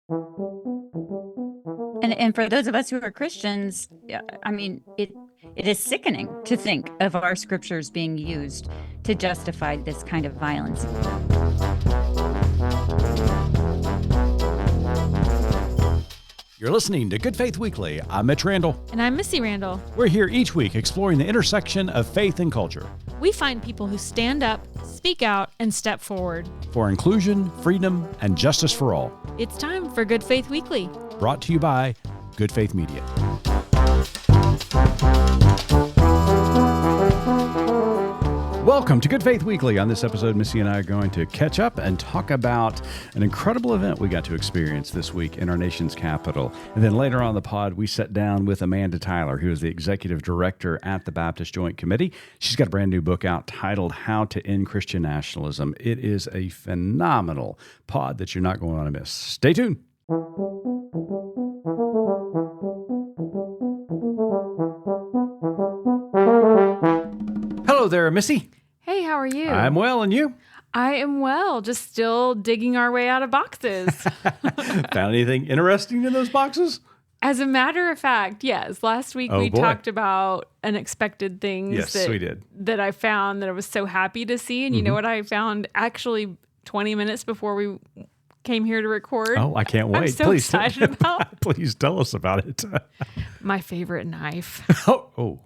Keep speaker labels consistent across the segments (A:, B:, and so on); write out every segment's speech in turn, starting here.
A: And for those of us who are Christians, I mean, it is sickening to think of our scriptures being used to justify this kind of violence.
B: You're listening to Good Faith Weekly. I'm Mitch Randall.
C: And I'm Missy Randall.
B: We're here each week exploring the intersection of faith and culture.
C: We find people who stand up, speak out, and step forward.
B: For inclusion, freedom, and justice for all.
C: It's time for Good Faith Weekly.
B: Brought to you by Good Faith Media. Welcome to Good Faith Weekly. On this episode, Missy and I are going to catch up and talk about an incredible event we got to experience this week in our nation's capital. And then later on in the pod, we sat down with Amanda Tyler, who is the executive director at the Baptist Joint Committee. She's got a brand new book out titled How to End Christian Nationalism. It is a phenomenal pod that you're not going to want to miss. Stay tuned. Hello there, Missy.
C: Hey, how are you?
B: I'm well, and you?
C: I am well, just still digging our way out of boxes.
B: Found anything interesting in those boxes?
C: As a matter of fact, yes. Last week we talked about unexpected things
B: we did.
C: That I found that I was so happy to see. And you know what I found actually 20 minutes before we came here to record?
B: Oh, I can't wait.
C: I'm so excited about.
B: Please tell us about it.
C: My favorite knife.
B: Oh.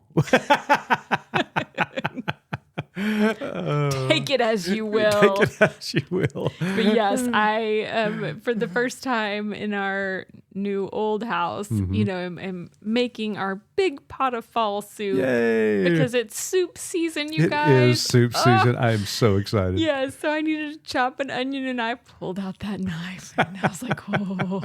C: Take it as you will.
B: Take it as you will.
C: But yes, I, for the first time in our new old house, am making our big pot of fall soup.
B: Yay.
C: Because it's soup season, you guys.
B: It is soup season. I am so excited.
C: Yeah, so I needed to chop an onion, and I pulled out that knife, and I was like, oh.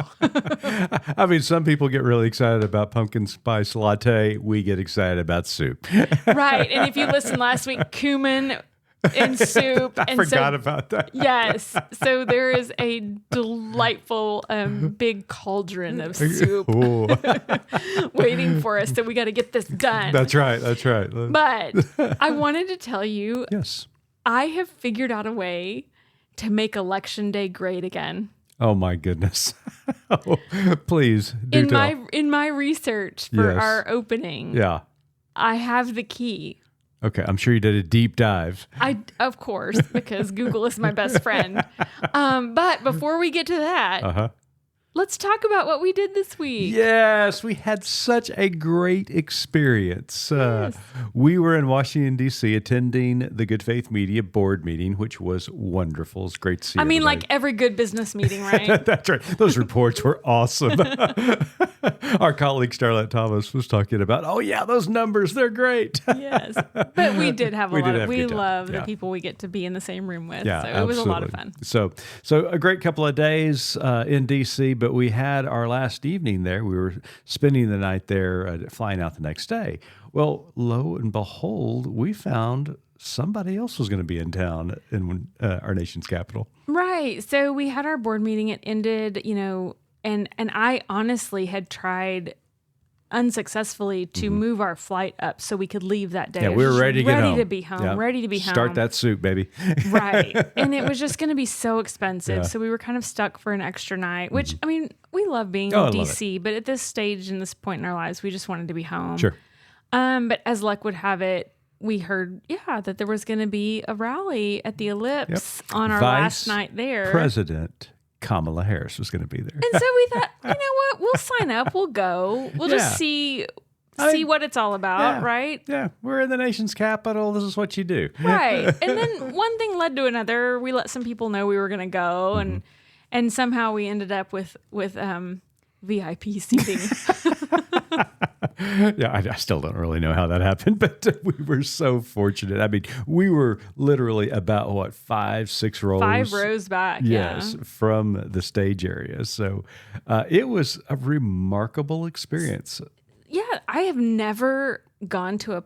B: I mean, some people get really excited about pumpkin spice latte. We get excited about soup.
C: Right, and if you listened last week, cumin in soup.
B: I forgot about that.
C: Yes. So there is a delightful big cauldron of soup waiting for us. So we got to get this done.
B: That's right.
C: But I wanted to tell you,
B: yes,
C: I have figured out a way to make Election Day great again.
B: Oh my goodness. Please do tell.
C: In my research for our opening, I have the key.
B: Okay, I'm sure you did a deep dive.
C: Of course, because Google is my best friend. But before we get to that, let's talk about what we did this week.
B: Yes, we had such a great experience.
C: Yes.
B: We were in Washington, D.C., attending the Good Faith Media board meeting, which was wonderful. It's great to see everybody.
C: Like every good business meeting, right?
B: That's right. Those reports were awesome. Our colleague Starlette Thomas was talking about, those numbers, they're great.
C: Yes. But we did have we love the
B: Yeah.
C: people we get to be in the same room with.
B: Yeah,
C: so
B: absolutely.
C: it was a lot of fun.
B: So a great couple of days in D.C., but we had our last evening there. We were spending the night there, flying out the next day. Well, lo and behold, we found somebody else was going to be in town in our nation's capital.
C: Right. So we had our board meeting. It ended, and I honestly had tried unsuccessfully to move our flight up so we could leave that day.
B: Yeah, we were ready to get home.
C: Ready to be home.
B: Yeah.
C: Ready to be home.
B: Start that soup, baby.
C: Right. And it was just going to be so expensive. So we were kind of stuck for an extra night, which, I mean, we love being in D.C., but at this stage and this point in our lives, we just wanted to be home.
B: Sure.
C: But as luck would have it, we heard, that there was going to be a rally at the Ellipse on our last night there.
B: President Kamala Harris was going to be there.
C: And so we thought, you know what? We'll sign up. We'll go. We'll just see what it's all about, right?
B: Yeah, we're in the nation's capital. This is what you do.
C: Right. And then one thing led to another. We let some people know we were going to go, and somehow we ended up with VIP seating.
B: Yeah, I still don't really know how that happened, but we were so fortunate. I mean, we were literally about, 5-6 rows?
C: 5 rows back,
B: yes, from the stage area. So it was a remarkable experience.
C: Yeah, I have never gone to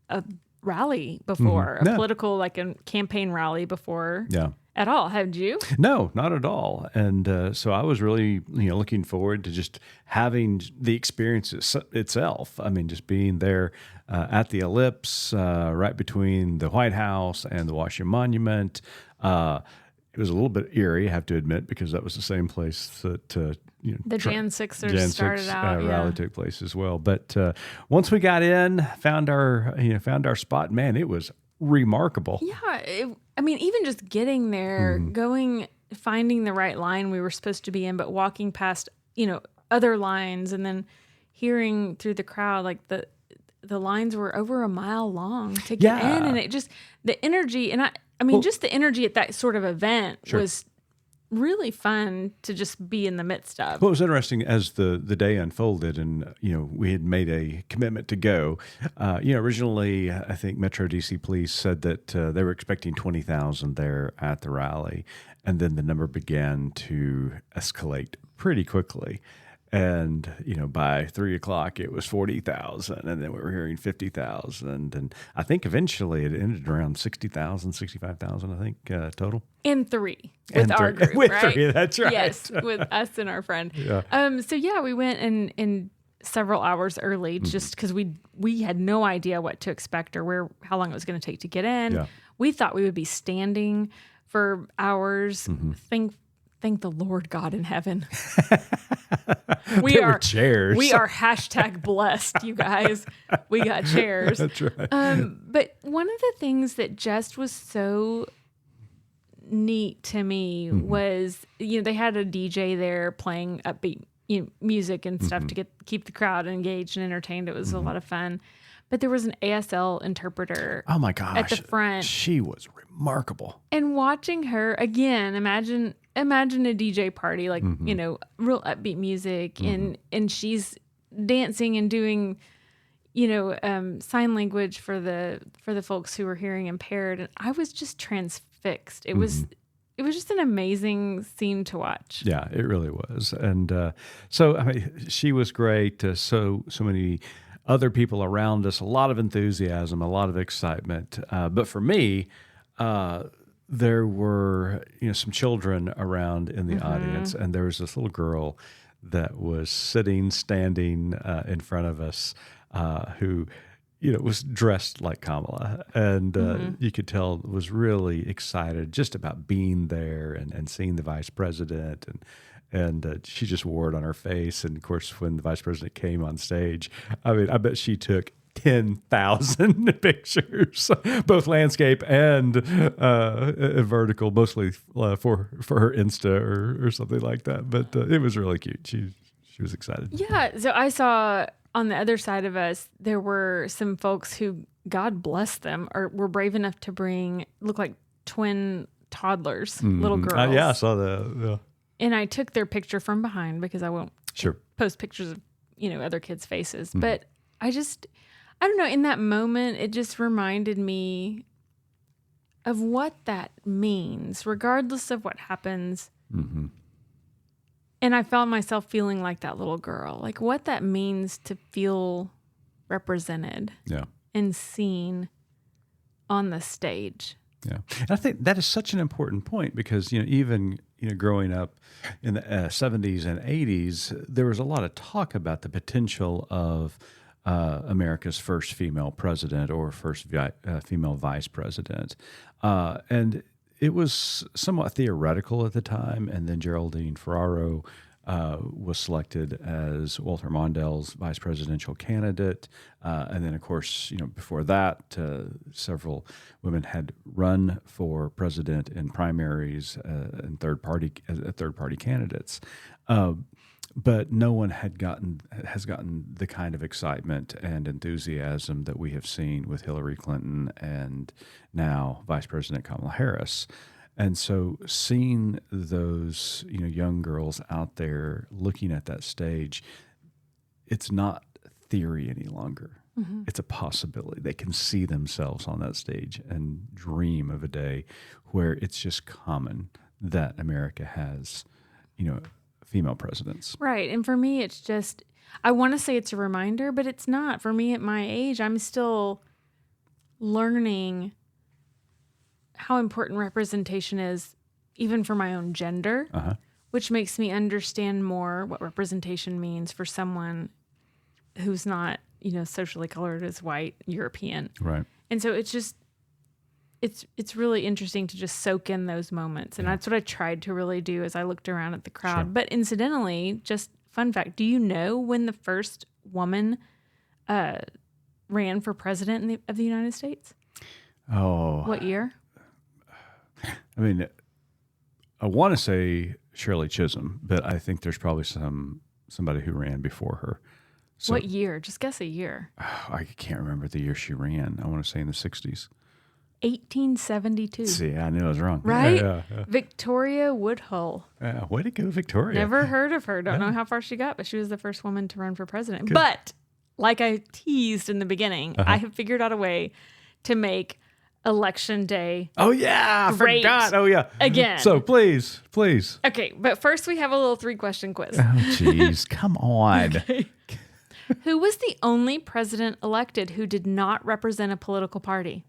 C: a rally before, a political, like a campaign rally before.
B: Yeah.
C: At all, had you?
B: No, not at all. And so I was really, looking forward to just having the experience itself. I mean, just being there at the Ellipse, right between the White House and the Washington Monument. It was a little bit eerie, I have to admit, because that was the same place that
C: the Jan Sixers started out.
B: Rally took place as well. But once we got in, found our spot, man, it was remarkable.
C: Yeah, even just getting there, finding the right line we were supposed to be in, but walking past other lines, and then hearing through the crowd, like the lines were over a mile long to get in, and it just the energy, and just the energy at that sort of event was really fun to just be in the midst of.
B: Well, it was interesting as the day unfolded, and we had made a commitment to go. Originally, I think Metro DC Police said that they were expecting 20,000 there at the rally, and then the number began to escalate pretty quickly. And, by 3:00, it was 40,000. And then we were hearing 50,000. And I think eventually it ended around 60,000, 65,000, I think, total.
C: And three with our group,
B: with
C: right?
B: Three, that's right.
C: Yes, with us and our friend. Yeah. We went in several hours early just because we had no idea what to expect or how long it was going to take to get in.
B: Yeah.
C: We thought we would be standing for hours. Thank the Lord God in heaven.
B: There were chairs.
C: We are #blessed, you guys. We got chairs.
B: That's right.
C: But one of the things that just was so neat to me was, they had a DJ there playing upbeat music and stuff to keep the crowd engaged and entertained. It was a lot of fun. But there was an ASL interpreter.
B: Oh my gosh.
C: At the front.
B: She was remarkable.
C: And watching her again, imagine a DJ party, like, real upbeat music, and she's dancing and doing, sign language for the folks who were hearing impaired. And I was just transfixed. It was just an amazing scene to watch.
B: Yeah, it really was. And she was great. So many other people around us, a lot of enthusiasm, a lot of excitement. But for me, there were some children around in the audience, and there was this little girl that was standing in front of us, who was dressed like Kamala, and you could tell was really excited just about being there and seeing the vice president, and she just wore it on her face. And of course, when the vice president came on stage, I bet she took 10,000 pictures, both landscape and vertical, mostly for her Insta or something like that. But it was really cute. She was excited.
C: Yeah. So I saw on the other side of us, there were some folks who, God bless them, were brave enough to look like twin toddlers, little girls.
B: Yeah, I saw that. Yeah.
C: And I took their picture from behind because I won't post pictures of, other kids' faces. But I don't know, in that moment, it just reminded me of what that means, regardless of what happens. And I found myself feeling like that little girl, like what that means to feel represented and seen on the stage.
B: Yeah. And I think that is such an important point because, even growing up in the 70s and 80s, there was a lot of talk about the potential of America's first female president or first female vice president. And it was somewhat theoretical at the time. And then Geraldine Ferraro was selected as Walter Mondale's vice presidential candidate. And then, of course, before that, several women had run for president in primaries and third party candidates. But no one has gotten the kind of excitement and enthusiasm that we have seen with Hillary Clinton and now Vice President Kamala Harris. And so seeing those, young girls out there looking at that stage, it's not theory any longer. It's a possibility. They can see themselves on that stage and dream of a day where it's just common that America has, female presidents.
C: Right. And for me, it's just, I want to say it's a reminder, but it's not. For me at my age, I'm still learning how important representation is, even for my own gender, which makes me understand more what representation means for someone who's not, socially colored as white, European.
B: Right.
C: And so it's it's really interesting to just soak in those moments. And that's what I tried to really do as I looked around at the crowd. Sure. But incidentally, just fun fact, do you know when the first woman ran for president of the United States?
B: Oh.
C: What year?
B: I mean, I want to say Shirley Chisholm, but I think there's probably somebody who ran before her. So,
C: what year? Just guess a year.
B: I can't remember the year she ran. I want to say in the 60s.
C: 1872.
B: See, I knew I was wrong.
C: Right?
B: Yeah.
C: Victoria Woodhull.
B: Way to go, Victoria.
C: Never heard of her. Don't know how far she got, but she was the first woman to run for president. Good. But like I teased in the beginning, I have figured out a way to make Election Day.
B: Oh, yeah. I forgot. Oh, yeah.
C: Again.
B: So please.
C: Okay, but first we have a little 3-question quiz.
B: Oh, jeez. Come on.
C: Okay. Who was the only president elected who did not represent a political party?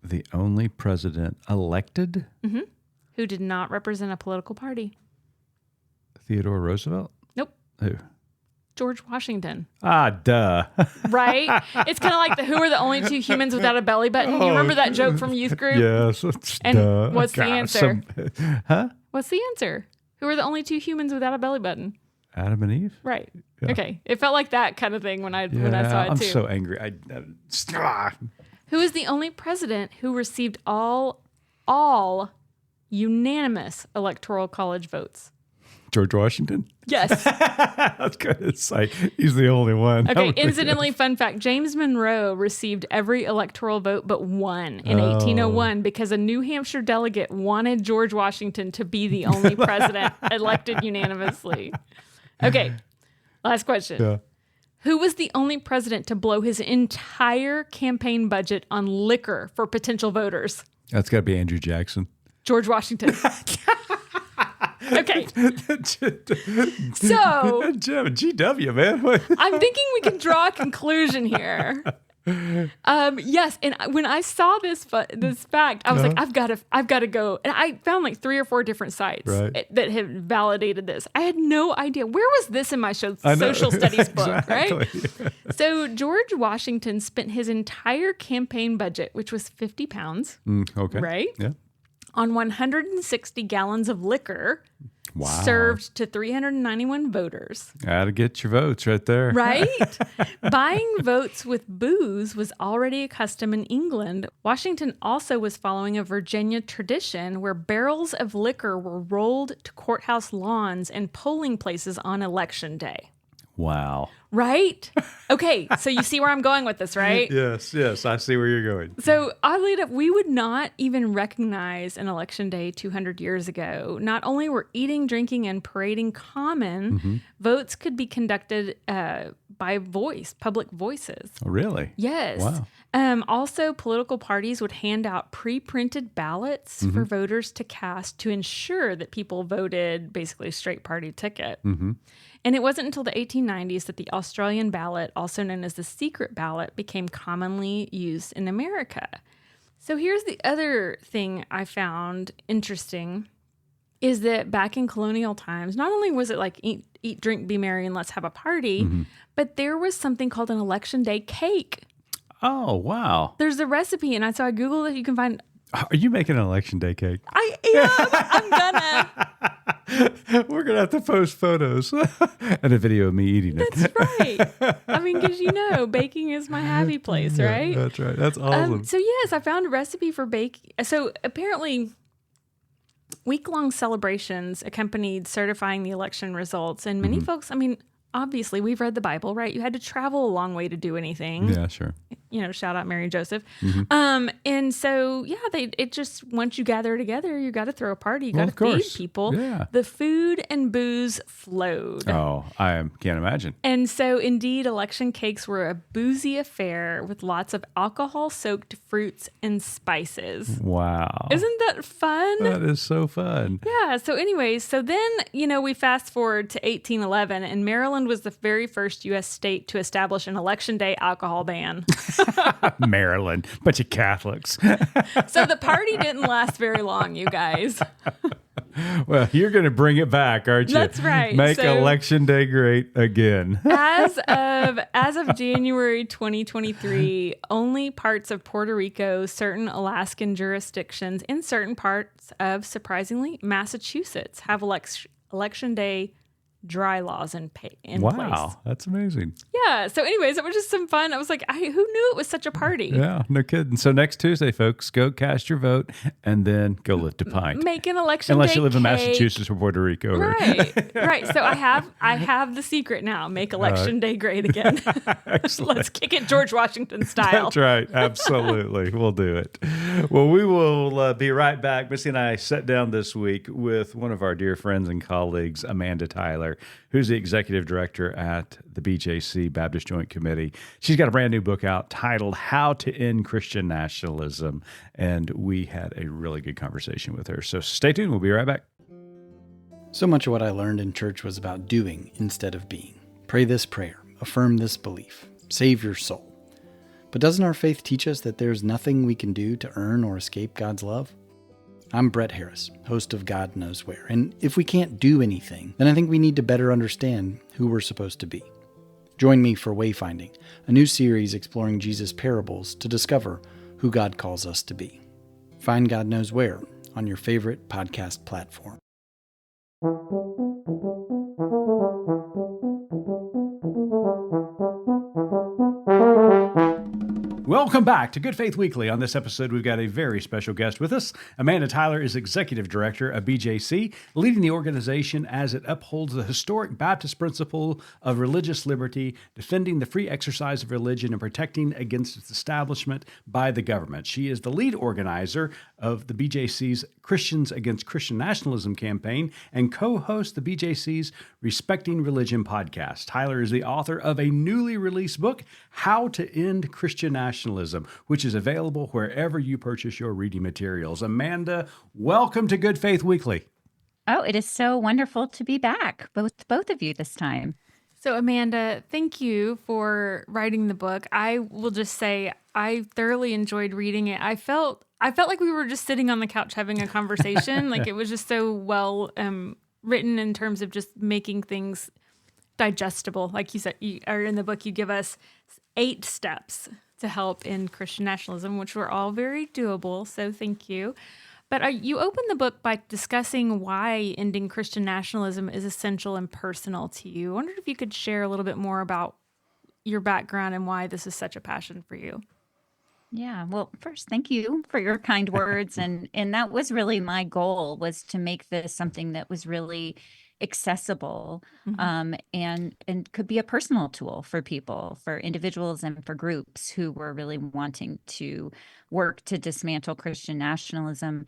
B: The only president elected?
C: Mm-hmm. Who did not represent a political party?
B: Theodore Roosevelt?
C: Nope.
B: Who?
C: George Washington.
B: Ah, duh.
C: Right? It's kind of like who are the only 2 humans without a belly button? You remember that joke from youth group?
B: Yes.
C: And
B: duh.
C: what's the answer?
B: Huh?
C: What's the answer? Who are the only 2 humans without a belly button?
B: Adam and Eve?
C: Right.
B: Yeah.
C: Okay. It felt like that kind of thing when I saw it too.
B: I'm so angry.
C: Who is the only president who received all unanimous electoral college votes?
B: George Washington?
C: Yes.
B: That's good. It's like he's the only one.
C: Okay, incidentally, fun fact, James Monroe received every electoral vote but one in 1801 because a New Hampshire delegate wanted George Washington to be the only president elected unanimously. Okay, last question.
B: Yeah.
C: Who was the only president to blow his entire campaign budget on liquor for potential voters?
B: That's got to be Andrew Jackson.
C: George Washington. Okay. So
B: GW, man.
C: I'm thinking we can draw a conclusion here. Yes, and when I saw this fact, I was like, I've got to go. And I found like 3 or 4 different sites that have validated this. I had no idea. Where was this in my social studies book, right? So George Washington spent his entire campaign budget, which was £50,
B: okay.
C: Right?
B: Yeah.
C: On 160 gallons of liquor.
B: Wow.
C: Served to 391 voters.
B: Gotta get your votes right there.
C: Right? Buying votes with booze was already a custom in England. Washington also was following a Virginia tradition where barrels of liquor were rolled to courthouse lawns and polling places on Election Day.
B: Wow.
C: Right? Okay, so you see where I'm going with this, right?
B: Yes, I see where you're going.
C: So oddly enough, we would not even recognize an election day 200 years ago. Not only were eating, drinking, and parading common, votes could be conducted by public voices.
B: Oh, really?
C: Yes.
B: Wow.
C: Also, political parties would hand out pre-printed ballots for voters to cast to ensure that people voted basically straight party ticket. And it wasn't until the 1890s that the Australian ballot, also known as the secret ballot, became commonly used in America. So here's the other thing I found interesting is that back in colonial times, not only was it like eat, drink, be merry, and let's have a party, but there was something called an Election Day cake.
B: Oh, wow.
C: There's a recipe, and so I Googled it. You can find...
B: Are you making an Election Day cake?
C: I am. I'm gonna.
B: We're going to have to post photos and a video of me eating it.
C: That's right. I mean, because baking is my happy place, right?
B: That's right. That's awesome.
C: So yes, I found a recipe for baking. So apparently week-long celebrations accompanied certifying the election results. And many folks, I mean, obviously we've read the Bible, right? You had to travel a long way to do anything.
B: Yeah, sure.
C: Shout out Mary and Joseph. And so, it just, once you gather together, you got to throw a party. You got to feed people. Yeah. The food and booze flowed.
B: Oh, can't imagine.
C: And so, indeed, election cakes were a boozy affair with lots of alcohol-soaked fruits and spices.
B: Wow.
C: Isn't that fun?
B: That is so fun.
C: Yeah. So anyways, then, we fast forward to 1811, and Maryland was the very first U.S. state to establish an election day alcohol ban.
B: Maryland, bunch of Catholics.
C: So the party didn't last very long, you guys.
B: Well, you're going to bring it back, aren't you?
C: That's right.
B: Make Election Day great again.
C: as of January 2023, only parts of Puerto Rico, certain Alaskan jurisdictions, and certain parts of, surprisingly, Massachusetts have Election Day dry laws in place.
B: Wow, that's amazing.
C: Yeah. So anyways, it was just some fun. I was like, who knew it was such a party?
B: Yeah, no kidding. So next Tuesday, folks, go cast your vote and then go lift a pint.
C: Make an election
B: Unless
C: day
B: you live in
C: cake.
B: Massachusetts or Puerto Rico.
C: Right. Right. So I have the secret now. Make election day great again.
B: Excellent.
C: Let's kick it George Washington style.
B: That's right. Absolutely. We'll do it. Well, we will be right back. Missy and I sat down this week with one of our dear friends and colleagues, Amanda Tyler, who's the executive director at the BJC Baptist Joint Committee. She's got a brand new book out titled How to End Christian Nationalism. And we had a really good conversation with her. So stay tuned. We'll be right back.
D: So much of what I learned in church was about doing instead of being. Pray this prayer. Affirm this belief. Save your soul. But doesn't our faith teach us that there's nothing we can do to earn or escape God's love? I'm Brett Harris, host of God Knows Where, and if we can't do anything, then I think we need to better understand who we're supposed to be. Join me for Wayfinding, a new series exploring Jesus' parables to discover who God calls us to be. Find God Knows Where on your favorite podcast platform.
B: Welcome back to Good Faith Weekly. On this episode, we've got a very special guest with us. Amanda Tyler is Executive Director of BJC, leading the organization as it upholds the historic Baptist principle of religious liberty, defending the free exercise of religion, and protecting against its establishment by the government. She is the lead organizer of the BJC's Christians Against Christian Nationalism campaign and co-hosts the BJC's Respecting Religion podcast. Tyler is the author of a newly released book, How to End Christian Nationalism, which is available wherever you purchase your reading materials. Amanda, welcome to Good Faith Weekly.
A: Oh, it is so wonderful to be back, both of you this time.
C: So Amanda, thank you for writing the book. I will just say I thoroughly enjoyed reading it. I felt like we were just sitting on the couch having a conversation. Like it was just so well written in terms of just making things digestible. Like you said, or in the book, you give us 8 steps to help end Christian nationalism, which were all very doable. So thank you. But you open the book by discussing why ending Christian nationalism is essential and personal to you. I wondered if you could share a little bit more about your background and why this is such a passion for you.
A: Yeah, well, first, thank you for your kind words. And that was really my goal, was to make this something that was really accessible, and could be a personal tool for people, for individuals and for groups who were really wanting to work to dismantle Christian nationalism.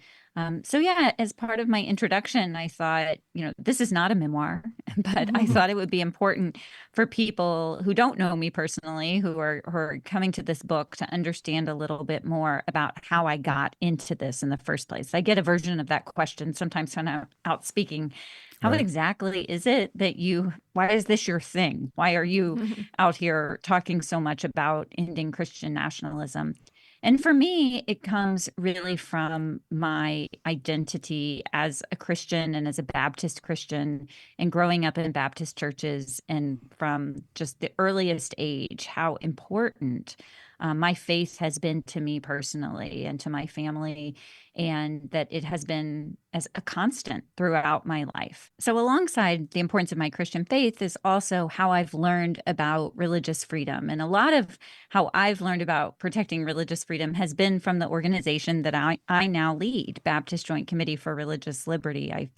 A: So yeah, as part of my introduction, I thought, this is not a memoir, but I thought it would be important for people who don't know me personally, who are coming to this book, to understand a little bit more about how I got into this in the first place. I get a version of that question sometimes when I'm out speaking. How exactly is it that why is this your thing? Why are you out here talking so much about ending Christian nationalism? And for me, it comes really from my identity as a Christian and as a Baptist Christian, and growing up in Baptist churches, and from just the earliest age, how important my faith has been to me personally and to my family, and that it has been as a constant throughout my life. So alongside the importance of my Christian faith is also how I've learned about religious freedom. And a lot of how I've learned about protecting religious freedom has been from the organization that I now lead, Baptist Joint Committee for Religious Liberty. I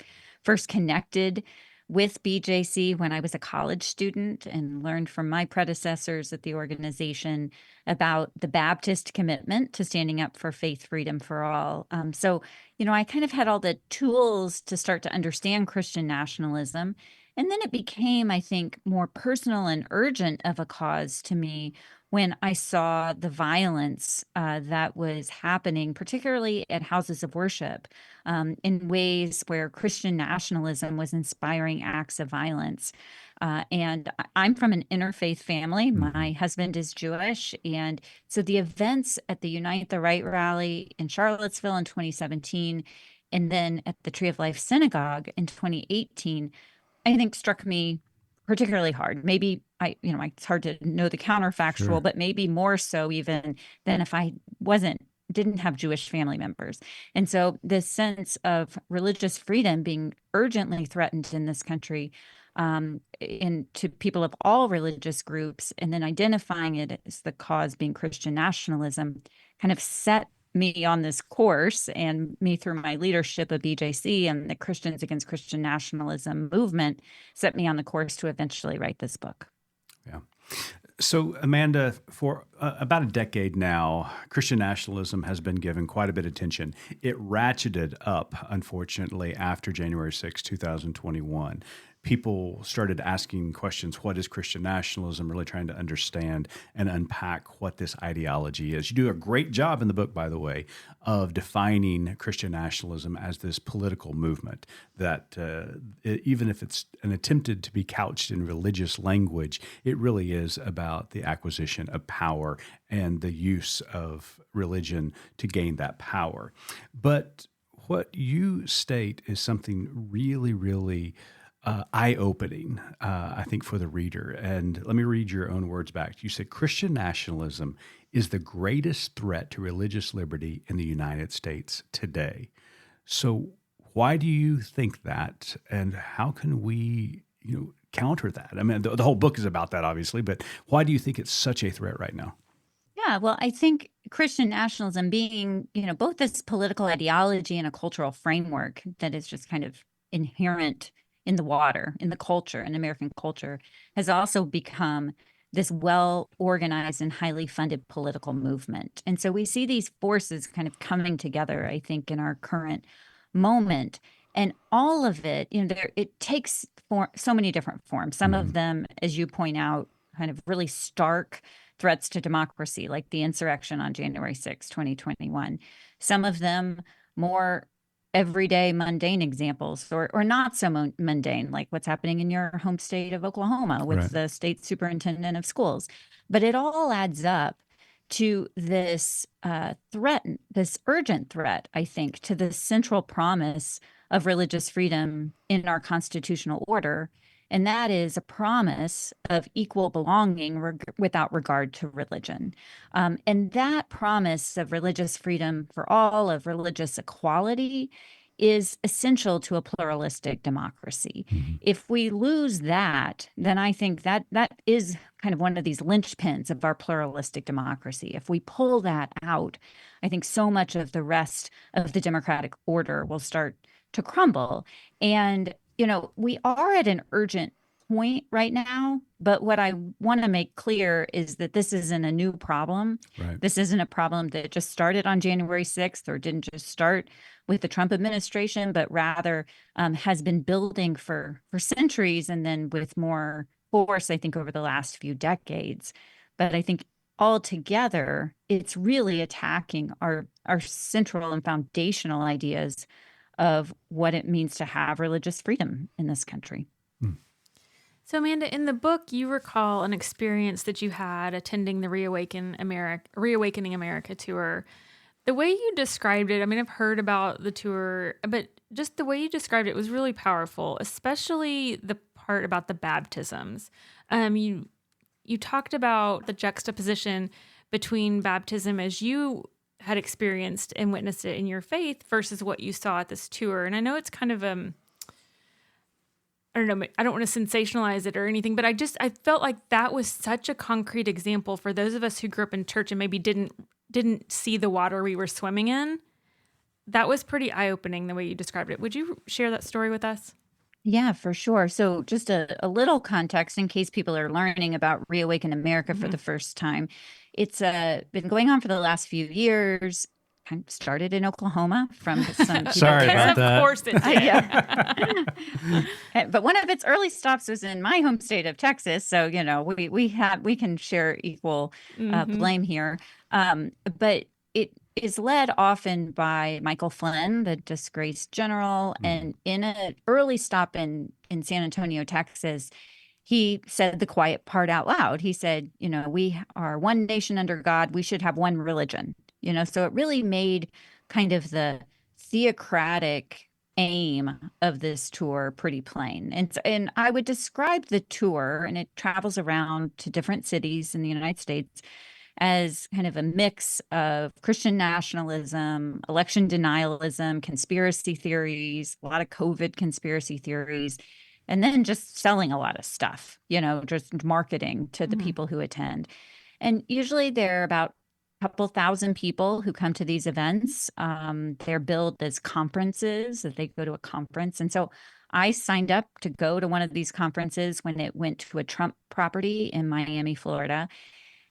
A: first connected with BJC when I was a college student and learned from my predecessors at the organization about the Baptist commitment to standing up for faith freedom for all. So I kind of had all the tools to start to understand Christian nationalism. And then it became, I think, more personal and urgent of a cause to me when I saw the violence that was happening, particularly at houses of worship, in ways where Christian nationalism was inspiring acts of violence. And I'm from an interfaith family. My husband is Jewish. And so the events at the Unite the Right rally in Charlottesville in 2017 and then at the Tree of Life Synagogue in 2018, I think struck me particularly hard. Maybe it's hard to know the counterfactual,
B: Sure.
A: but maybe more so even than if I didn't have Jewish family members. And so this sense of religious freedom being urgently threatened in this country, to people of all religious groups, and then identifying it as the cause being Christian nationalism, kind of set me on this course, and me through my leadership of BJC and the Christians Against Christian Nationalism movement set me on the course to eventually write this book.
B: Yeah. So, Amanda, for about a decade now, Christian nationalism has been given quite a bit of attention. It ratcheted up, unfortunately, after January 6, 2021. People started asking questions, what is Christian nationalism, really trying to understand and unpack what this ideology is. You do a great job in the book, by the way, of defining Christian nationalism as this political movement that even if it's attempted to be couched in religious language, it really is about the acquisition of power and the use of religion to gain that power. But what you state is something really, really eye-opening, I think, for the reader. And let me read your own words back. You said, Christian nationalism is the greatest threat to religious liberty in the United States today. So why do you think that? And how can we, counter that? I mean, the whole book is about that, obviously, but why do you think it's such a threat right now?
A: Yeah, well, I think Christian nationalism being, both this political ideology and a cultural framework that is just kind of inherent in the water, in the culture, in American culture, has also become this well-organized and highly funded political movement. And so we see these forces kind of coming together, I think, in our current moment. And all of it, it takes so many different forms. Some of them, as you point out, kind of really stark threats to democracy, like the insurrection on January 6, 2021. Some of them more everyday mundane examples, or not so mundane, like what's happening in your home state of Oklahoma with the state superintendent of schools. But it all adds up to this this urgent threat, I think, to the central promise of religious freedom in our constitutional order. And that is a promise of equal belonging without regard to religion. And that promise of religious freedom for all, of religious equality, is essential to a pluralistic democracy.
B: Mm-hmm.
A: If we lose that, then I think that is kind of one of these linchpins of our pluralistic democracy. If we pull that out, I think so much of the rest of the democratic order will start to crumble. And we are at an urgent point right now, but what I want to make clear is that this isn't a new problem.
B: Right.
A: This isn't a problem that just started on January 6th or didn't just start with the Trump administration, but rather has been building for centuries, and then with more force, I think, over the last few decades. But I think altogether, it's really attacking our central and foundational ideas of what it means to have religious freedom in this country.
C: So, Amanda, in the book, you recall an experience that you had attending the Reawakening America tour. The way you described it, I mean, I've heard about the tour, but just the way you described it was really powerful, especially the part about the baptisms. You talked about the juxtaposition between baptism as you had experienced and witnessed it in your faith versus what you saw at this tour. And I know it's kind of, I don't know, I don't want to sensationalize it or anything, but I felt like that was such a concrete example for those of us who grew up in church and maybe didn't see the water we were swimming in. That was pretty eye-opening the way you described it. Would you share that story with us?
A: Yeah, for sure. So just a little context in case people are learning about Reawaken America for the first time. It's been going on for the last few years. Kind of started in Oklahoma from some people.
B: Sorry about that.
C: Of course it did.
A: Yeah. But one of its early stops was in my home state of Texas. So, we can share equal blame here. But it is led often by Michael Flynn, the disgraced general. And in an early stop in San Antonio, Texas, he said the quiet part out loud. He said, we are one nation under God. We should have one religion. So it really made kind of the theocratic aim of this tour pretty plain. And I would describe the tour, and it travels around to different cities in the United States, as kind of a mix of Christian nationalism, election denialism, conspiracy theories, a lot of COVID conspiracy theories, and then just selling a lot of stuff, just marketing to the people who attend. And usually there are about a couple thousand people who come to these events. They're billed as conferences, that they go to a conference. And so I signed up to go to one of these conferences when it went to a Trump property in Miami, Florida.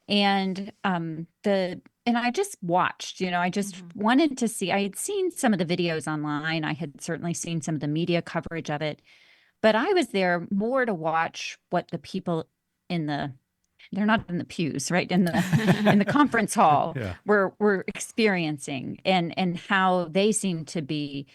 A: And I just watched, I just wanted to see. I had seen some of the videos online. I had certainly seen some of the media coverage of it, but I was there more to watch what the people they're not in the pews, right? In the conference hall were experiencing, and how they seemed to be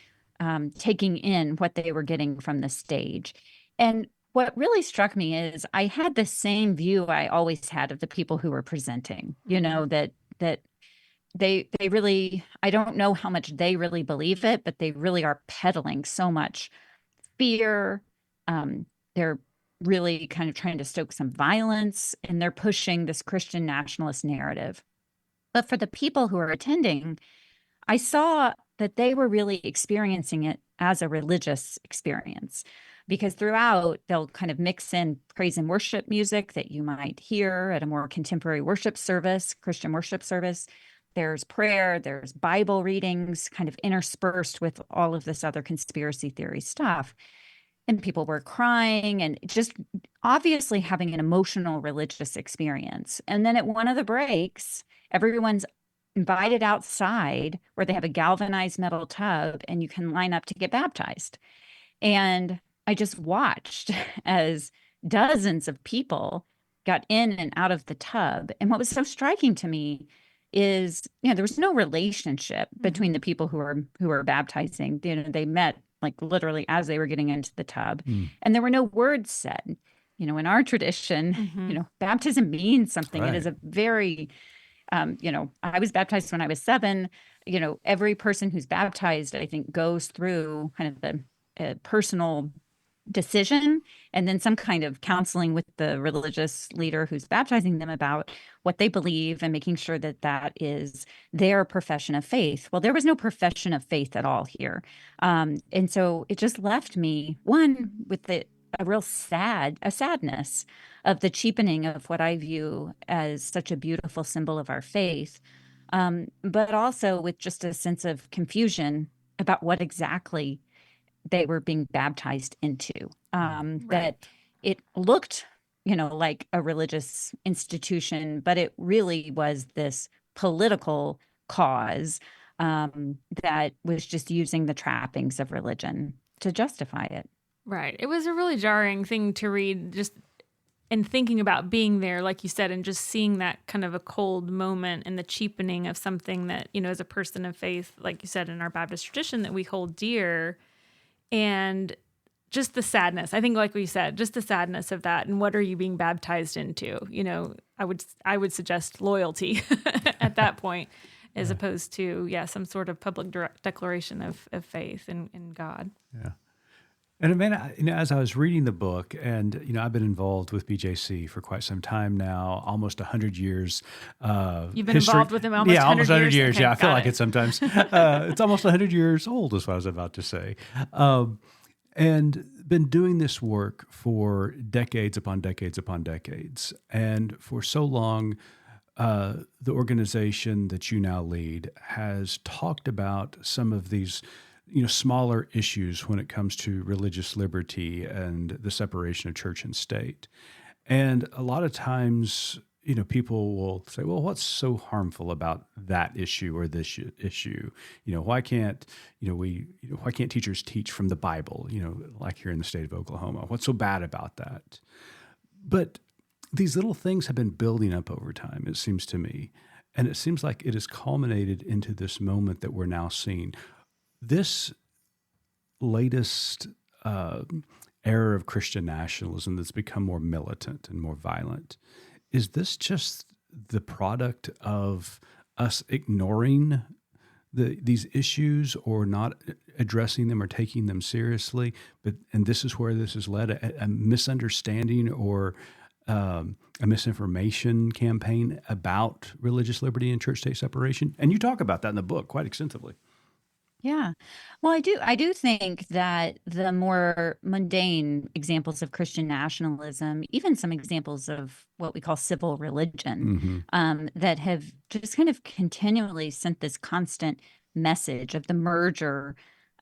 A: taking in what they were getting from the stage. And what really struck me is I had the same view I always had of the people who were presenting, that they really, I don't know how much they really believe it, but they really are peddling so much fear. They're really kind of trying to stoke some violence, and they're pushing this Christian nationalist narrative. But for the people who are attending, I saw that they were really experiencing it as a religious experience, because throughout they'll kind of mix in praise and worship music that you might hear at a more contemporary worship service, Christian worship service. There's prayer, there's Bible readings kind of interspersed with all of this other conspiracy theory stuff. And people were crying and just obviously having an emotional religious experience. And then at one of the breaks, everyone's invited outside where they have a galvanized metal tub and you can line up to get baptized. And I just watched as dozens of people got in and out of the tub. And what was so striking to me is, there was no relationship between the people who were baptizing. They met like literally as they were getting into the tub, and there were no words said. In our tradition, baptism means something. Right. It is a very, I was baptized when I was 7. Every person who's baptized, I think, goes through kind of the personal decision and then some kind of counseling with the religious leader who's baptizing them about what they believe and making sure that that is their profession of faith. Well, there was no profession of faith at all here. And so it just left me, one, with a real sadness of the cheapening of what I view as such a beautiful symbol of our faith, but also with just a sense of confusion about what exactly they were being baptized into. Right. That it looked, like a religious institution, but it really was this political cause that was just using the trappings of religion to justify it.
C: Right. It was a really jarring thing to read, just and thinking about being there, like you said, and just seeing that kind of a cold moment and the cheapening of something that, as a person of faith, like you said, in our Baptist tradition that we hold dear. And just the sadness, I think, like we said, just the sadness of that. And what are you being baptized into? I would suggest loyalty at that point, as opposed to, some sort of public declaration of faith in God.
B: Yeah. And man, as I was reading the book, and I've been involved with BJC for quite some time now, almost 100 years.
C: You've been involved with them almost 100 years?
B: Yeah, almost 100 years.
C: Okay,
B: I feel like it sometimes. It's almost 100 years old, is what I was about to say. And been doing this work for decades upon decades upon decades. And for so long, the organization that you now lead has talked about some of these smaller issues when it comes to religious liberty and the separation of church and state. And a lot of times, people will say, well, what's so harmful about that issue or this issue? Why can't teachers teach from the Bible, like here in the state of Oklahoma? What's so bad about that? But these little things have been building up over time, it seems to me. And it seems like it has culminated into this moment that we're now seeing. This latest era of Christian nationalism that's become more militant and more violent, is this just the product of us ignoring these issues or not addressing them or taking them seriously. And this is where this has led a misunderstanding or a misinformation campaign about religious liberty and church-state separation. And you talk about that in the book quite extensively.
A: Yeah. Well, I do think that the more mundane examples of Christian nationalism, even some examples of what we call civil religion, that have just kind of continually sent this constant message of the merger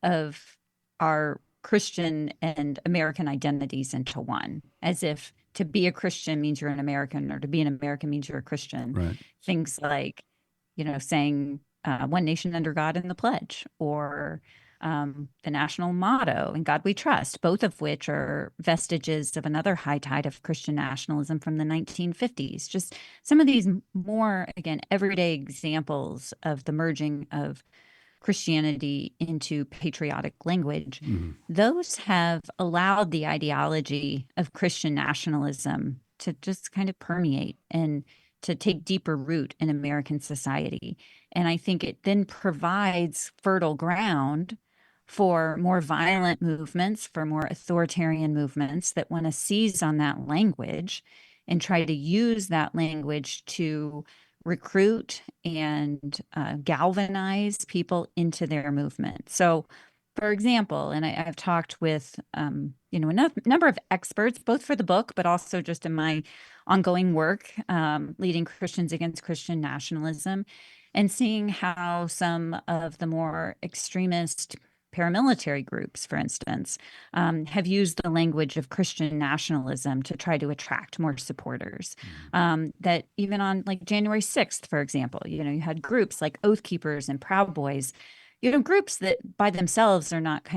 A: of our Christian and American identities into one, as if to be a Christian means you're an American, or to be an American means you're a Christian.
B: Right.
A: Things like, saying one nation under God in the pledge, or the national motto, "In God We Trust," both of which are vestiges of another high tide of Christian nationalism from the 1950s. Just some of these more, again, everyday examples of the merging of Christianity into patriotic language. Those have allowed the ideology of Christian nationalism to just kind of permeate and to take deeper root in American society. And I think it then provides fertile ground for more violent movements, for more authoritarian movements that want to seize on that language and try to use that language to recruit and galvanize people into their movement. So, for example, and I've talked with a number of experts, both for the book, but also just in my ongoing work leading Christians against Christian nationalism, and seeing how some of the more extremist paramilitary groups, for instance, have used the language of Christian nationalism to try to attract more supporters. That even on like January 6th, for example, you had groups like Oath Keepers and Proud Boys, groups that by themselves are not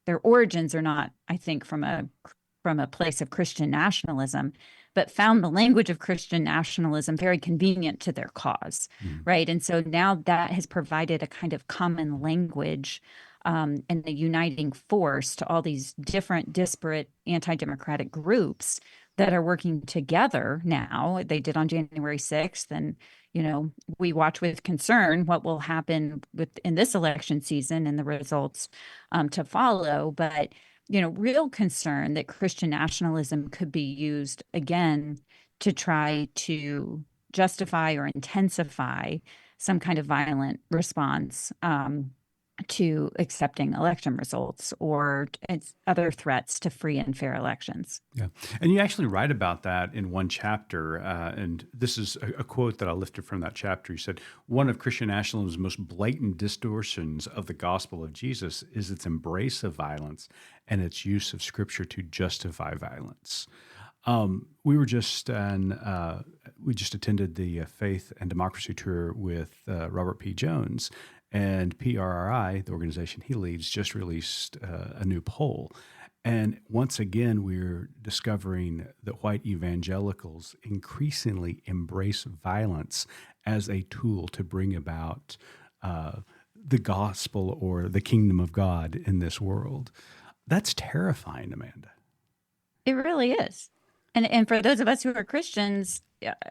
A: their origins are not, I think, from a place of Christian nationalism, but found the language of Christian nationalism very convenient to their cause, right? And so now that has provided a kind of common language and a uniting force to all these different, disparate, anti-democratic groups that are working together now. They did on January 6th, and we watch with concern what will happen in this election season and the results to follow. But real concern that Christian nationalism could be used again to try to justify or intensify some kind of violent response to accepting election results or other threats to free and fair elections.
B: Yeah. And you actually write about that in one chapter. And this is a quote that I lifted from that chapter. You said, "One of Christian nationalism's most blatant distortions of the gospel of Jesus is its embrace of violence and its use of scripture to justify violence." We just attended the Faith and Democracy Tour with Robert P. Jones. And PRRI, the organization he leads, just released a new poll. And once again, we're discovering that white evangelicals increasingly embrace violence as a tool to bring about the gospel or the kingdom of God in this world. That's terrifying, Amanda.
A: It really is. And for those of us who are Christians,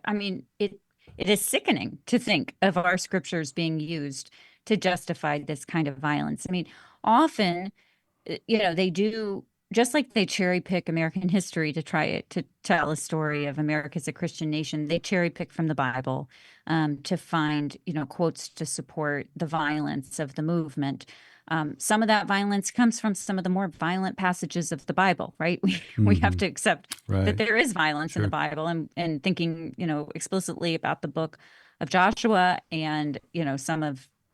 A: I mean, it is sickening to think of our scriptures being used to justify this kind of violence. I mean, often, they do, just like they cherry pick American history to try to tell a story of America as a Christian nation, they cherry pick from the Bible to find, quotes to support the violence of the movement. Some of that violence comes from some of the more violent passages of the Bible, right? We have to accept that there is violence in the Bible, and thinking, explicitly about the book of Joshua and,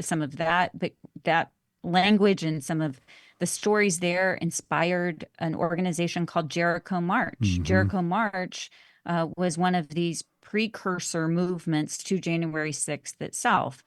A: some of that, but that language and some of the stories there inspired an organization called Jericho March. Jericho March was one of these precursor movements to January 6th itself,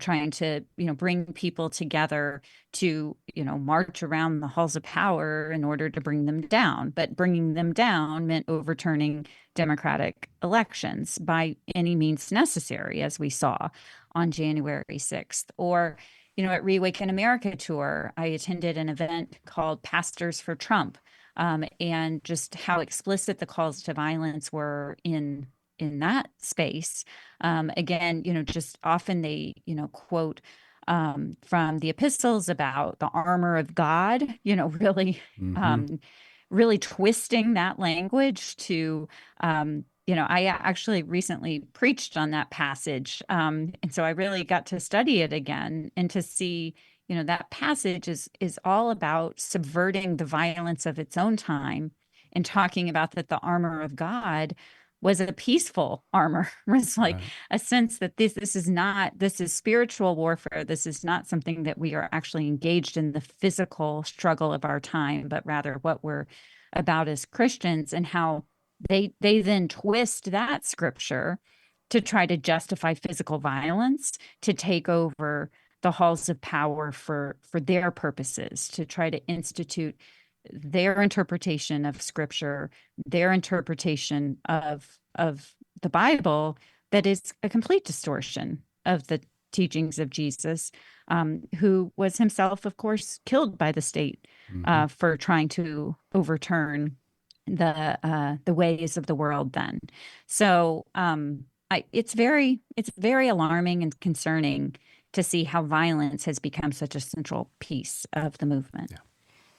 A: trying to, bring people together to, march around the halls of power in order to bring them down. But bringing them down meant overturning democratic elections by any means necessary, as we saw on January 6th. Or, at Reawaken America Tour, I attended an event called Pastors for Trump, and just how explicit the calls to violence were in that space. Again, just often they, quote from the epistles about the armor of God, really, really twisting that language to, I actually recently preached on that passage. And so I really got to study it again and to see, that passage is all about subverting the violence of its own time and talking about that the armor of God was a peaceful armor. It's like a sense that this is spiritual warfare. This is not something that we are actually engaged in the physical struggle of our time, but rather what we're about as Christians, and how they then twist that scripture to try to justify physical violence, to take over the halls of power for their purposes, to try to institute their interpretation of scripture, their interpretation of the Bible that is a complete distortion of the teachings of Jesus, who was himself, of course, killed by the state for trying to overturn the ways of the world then. So it's very alarming and concerning to see how violence has become such a central piece of the movement. Yeah.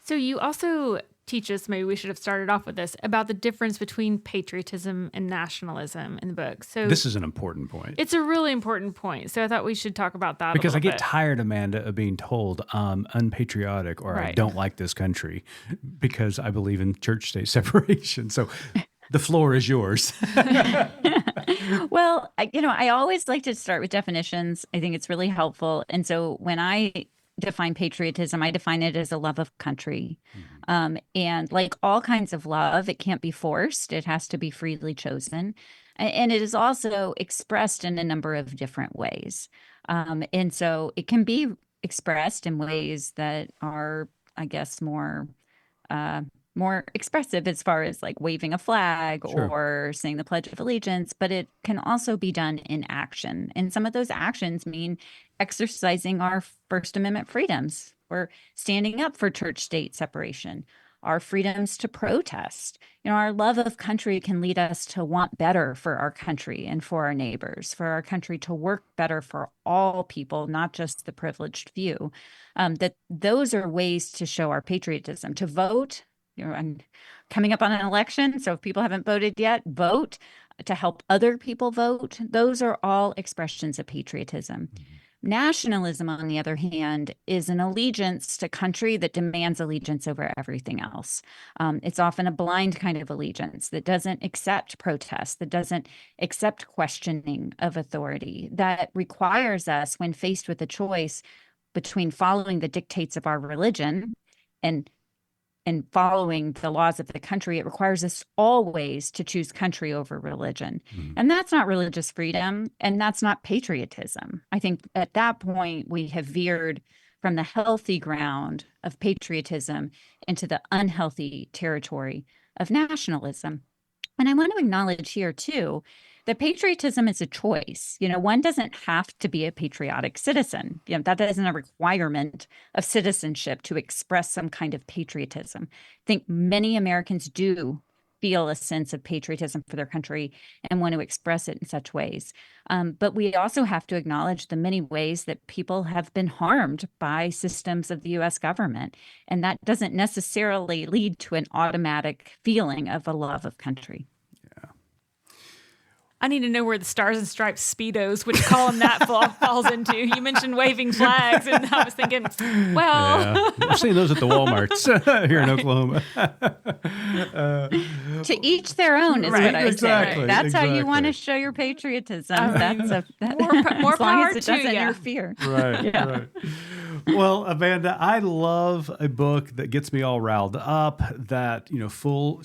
C: So you also teach us, maybe we should have started off with this, about the difference between patriotism and nationalism in the book. So
B: this is an important point.
C: It's a really important point. So I thought we should talk about that
B: because
C: I
B: get tired, Amanda, of being told I'm unpatriotic or I don't like this country because I believe in church-state separation. So the floor is yours.
A: Well, I always like to start with definitions. I think it's really helpful. And so when I define patriotism, I define it as a love of country. And like all kinds of love, it can't be forced. It has to be freely chosen. And it is also expressed in a number of different ways. And so it can be expressed in ways that are, I guess, more expressive as far as like waving a flag or saying the Pledge of Allegiance, but it can also be done in action. And some of those actions mean exercising our First Amendment freedoms, or standing up for church-state separation, our freedoms to protest. Our love of country can lead us to want better for our country and for our neighbors, for our country to work better for all people, not just the privileged few. That those are ways to show our patriotism. To vote, I'm coming up on an election, so if people haven't voted yet, vote. To help other people vote. Those are all expressions of patriotism. Nationalism, on the other hand, is an allegiance to country that demands allegiance over everything else. It's often a blind kind of allegiance that doesn't accept protest, that doesn't accept questioning of authority, that requires us, when faced with a choice between following the dictates of our religion and following the laws of the country, it requires us always to choose country over religion. And that's not religious freedom, and that's not patriotism. I think at that point, we have veered from the healthy ground of patriotism into the unhealthy territory of nationalism. And I want to acknowledge here, too, that patriotism is a choice. One doesn't have to be a patriotic citizen. That isn't a requirement of citizenship to express some kind of patriotism. I think many Americans do feel a sense of patriotism for their country and want to express it in such ways. But we also have to acknowledge the many ways that people have been harmed by systems of the U.S. government. And that doesn't necessarily lead to an automatic feeling of a love of country.
C: I need to know where the Stars and Stripes Speedos, which column that falls into. You mentioned waving flags, and I was thinking, well.
B: We're seeing those at the Walmarts here in Oklahoma.
A: To each their own is what I say. That's how you want to show your patriotism.
C: More
A: as long
C: power
A: as it
C: to
A: doesn't
C: you.
A: interfere.
B: Right. Well, Amanda, I love a book that gets me all riled up, that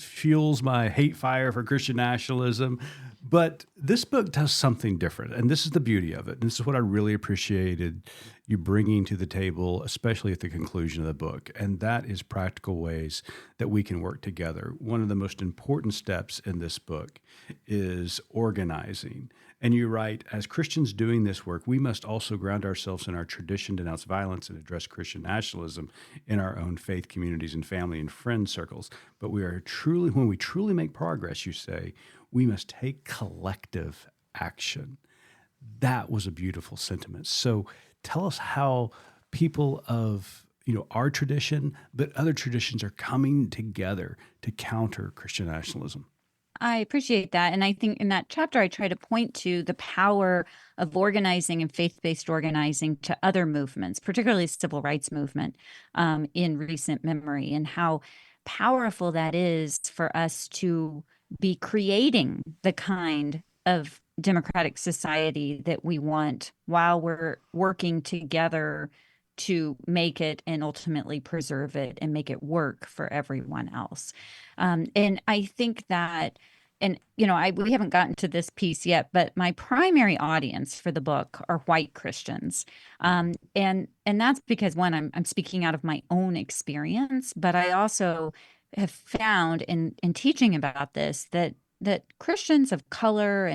B: fuels my hate fire for Christian nationalism. But this book does something different, and this is the beauty of it. And this is what I really appreciated you bringing to the table, especially at the conclusion of the book, and that is practical ways that we can work together. One of the most important steps in this book is organizing. And you write, as Christians doing this work, we must also ground ourselves in our tradition, denounce violence, and address Christian nationalism in our own faith communities and family and friend circles. But when we truly make progress, you say, we must take collective action. That was a beautiful sentiment. So tell us how people of our tradition, but other traditions are coming together to counter Christian nationalism.
A: I appreciate that. And I think in that chapter, I try to point to the power of organizing and faith-based organizing to other movements, particularly the civil rights movement, in recent memory, and how powerful that is for us to be creating the kind of democratic society that we want while we're working together to make it and ultimately preserve it and make it work for everyone else. And I think that, and we haven't gotten to this piece yet, but my primary audience for the book are white Christians, and that's because, one, I'm speaking out of my own experience, but I also have found in teaching about this that Christians of color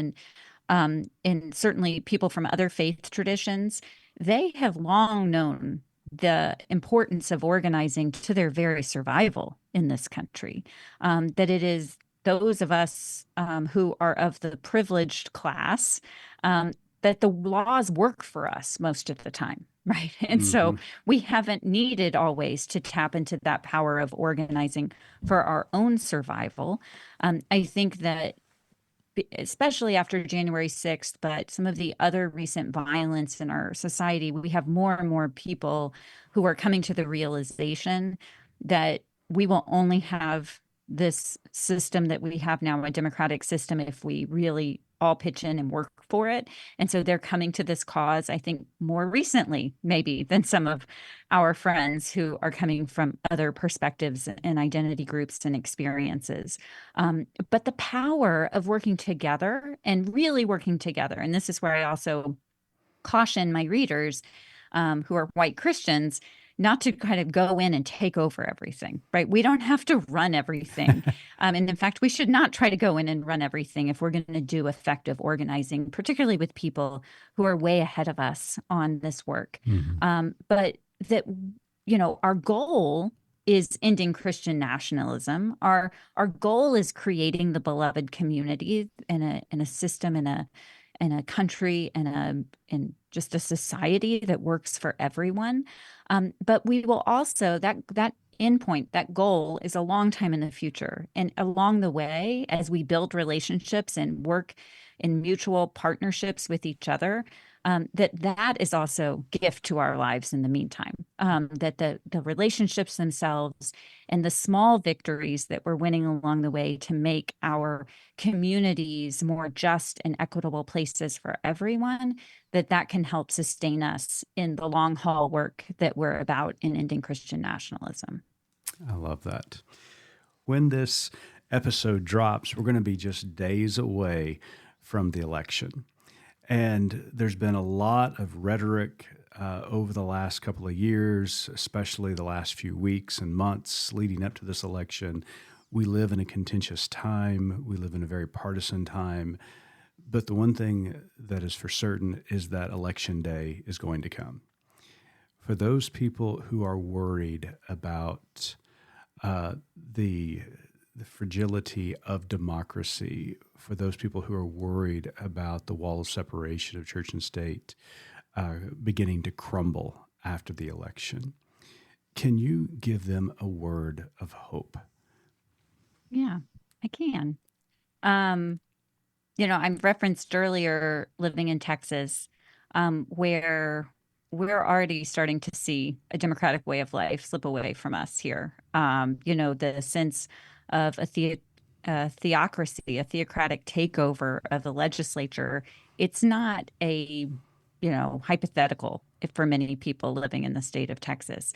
A: and certainly people from other faith traditions, they have long known the importance of organizing to their very survival in this country. That it is those of us who are of the privileged class, that the laws work for us most of the time, right? And so we haven't needed always to tap into that power of organizing for our own survival. I think that especially after January 6th, but some of the other recent violence in our society, we have more and more people who are coming to the realization that we will only have this system that we have now, a democratic system, if we really all pitch in and work for it. And so they're coming to this cause, I think, more recently, maybe, than some of our friends who are coming from other perspectives and identity groups and experiences. But the power of working together and really working together, and this is where I also caution my readers who are white Christians not to kind of go in and take over everything, right? We don't have to run everything. And in fact, we should not try to go in and run everything if we're going to do effective organizing, particularly with people who are way ahead of us on this work. But that, our goal is ending Christian nationalism. Our goal is creating the beloved community in a system, in a country, in just a society that works for everyone. But we will also, that endpoint, that goal is a long time in the future. And along the way, as we build relationships and work in mutual partnerships with each other, that is also gift to our lives in the meantime. That the relationships themselves and the small victories that we're winning along the way to make our communities more just and equitable places for everyone, that can help sustain us in the long haul work that we're about in ending Christian nationalism.
B: I love that. When this episode drops, we're going to be just days away from the election. And there's been a lot of rhetoric over the last couple of years, especially the last few weeks and months leading up to this election. We live in a contentious time. We live in a very partisan time. But the one thing that is for certain is that election day is going to come. For those people who are worried about the fragility of democracy, for those people who are worried about the wall of separation of church and state beginning to crumble after the election, can you give them a word of hope?
A: Yeah, I can. I referenced earlier living in Texas, where we're already starting to see a democratic way of life slip away from us here. The sense of a theocracy, a theocratic takeover of the legislature. It's not a, hypothetical for many people living in the state of Texas.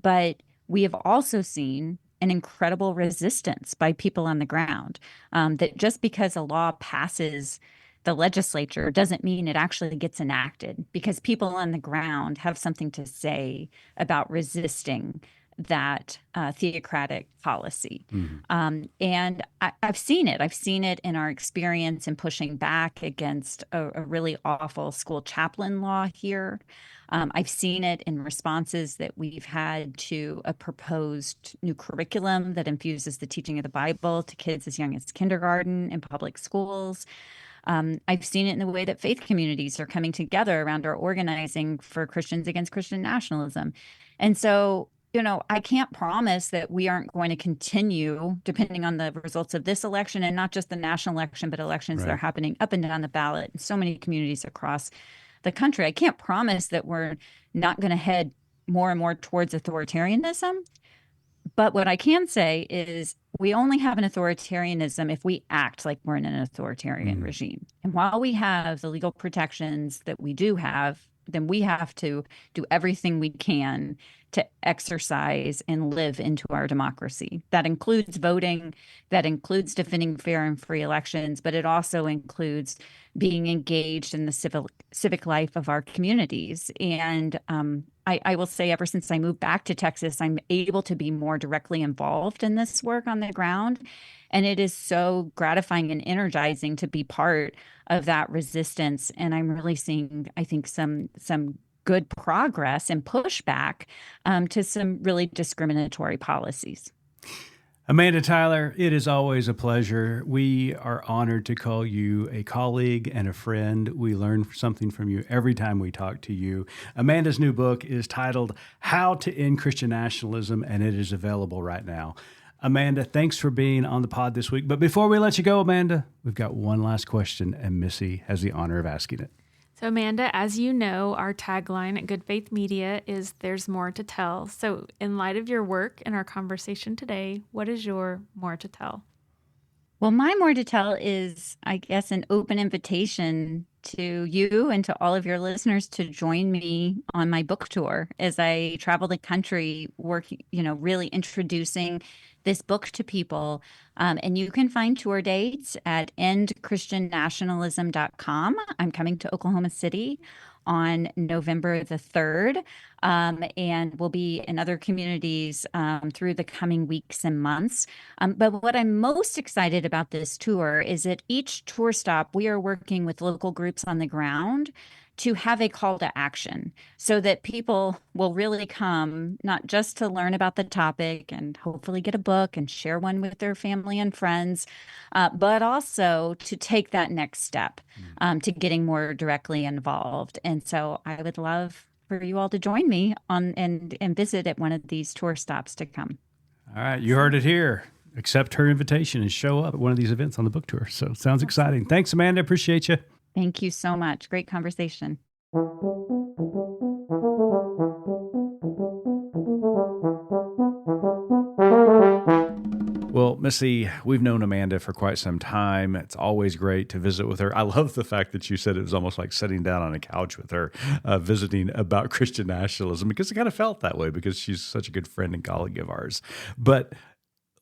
A: But we have also seen an incredible resistance by people on the ground, that just because a law passes the legislature doesn't mean it actually gets enacted, because people on the ground have something to say about resisting that theocratic policy. And I've seen it. I've seen it in our experience in pushing back against a really awful school chaplain law here. I've seen it in responses that we've had to a proposed new curriculum that infuses the teaching of the Bible to kids as young as kindergarten in public schools. I've seen it in the way that faith communities are coming together around our organizing for Christians against Christian nationalism. And so, I can't promise that we aren't going to continue, depending on the results of this election, and not just the national election, but elections that are happening up and down the ballot in so many communities across the country. I can't promise that we're not going to head more and more towards authoritarianism. But what I can say is we only have an authoritarianism if we act like we're in an authoritarian regime. And while we have the legal protections that we do have, then we have to do everything we can to exercise and live into our democracy. That includes voting, that includes defending fair and free elections, but it also includes being engaged in the civic life of our communities. And I will say, ever since I moved back to Texas, I'm able to be more directly involved in this work on the ground. And it is so gratifying and energizing to be part of that resistance. And I'm really seeing, I think, some good progress and pushback to some really discriminatory policies.
B: Amanda Tyler, it is always a pleasure. We are honored to call you a colleague and a friend. We learn something from you every time we talk to you. Amanda's new book is titled How to End Christian Nationalism, and it is available right now. Amanda, thanks for being on the pod this week. But before we let you go, Amanda, we've got one last question, and Missy has the honor of asking it.
C: So, Amanda, as you know, our tagline at Good Faith Media is "There's more to tell." So, in light of your work and our conversation today, what is your more to tell?
A: Well, my more to tell is, I guess, an open invitation to you and to all of your listeners to join me on my book tour as I travel the country, working, really introducing this book to people. And you can find tour dates at endchristiannationalism.com. I'm coming to Oklahoma City on November the 3rd, and we'll be in other communities through the coming weeks and months. But what I'm most excited about this tour is at each tour stop, we are working with local groups on the ground to have a call to action so that people will really come not just to learn about the topic and hopefully get a book and share one with their family and friends, but also to take that next step to getting more directly involved. And so I would love for you all to join me on and visit at one of these tour stops to come.
B: All right, you heard it here. Accept her invitation and show up at one of these events on the book tour. So sounds exciting. Thanks, Amanda. Appreciate you.
A: Thank you so much. Great conversation.
B: Well, Missy, we've known Amanda for quite some time. It's always great to visit with her. I love the fact that you said it was almost like sitting down on a couch with her, visiting about Christian nationalism, because it kind of felt that way because she's such a good friend and colleague of ours. But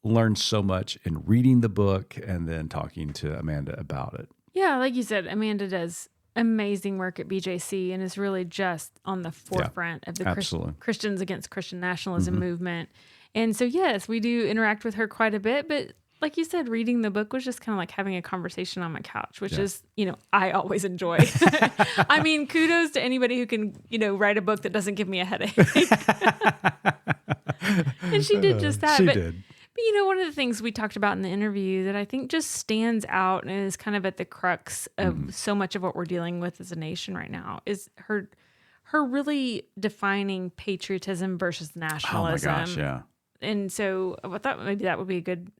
B: learned so much in reading the book and then talking to Amanda about it.
C: Yeah, like you said, Amanda does amazing work at BJC and is really just on the forefront of the Christians against Christian nationalism movement. And so, yes, we do interact with her quite a bit. But like you said, reading the book was just kind of like having a conversation on my couch, which is, I always enjoy. I mean, kudos to anybody who can, write a book that doesn't give me a headache. And she did just that.
B: She did.
C: But, one of the things we talked about in the interview that I think just stands out and is kind of at the crux of so much of what we're dealing with as a nation right now is her really defining patriotism versus nationalism.
B: Oh my gosh, yeah.
C: And so I thought maybe that would be a good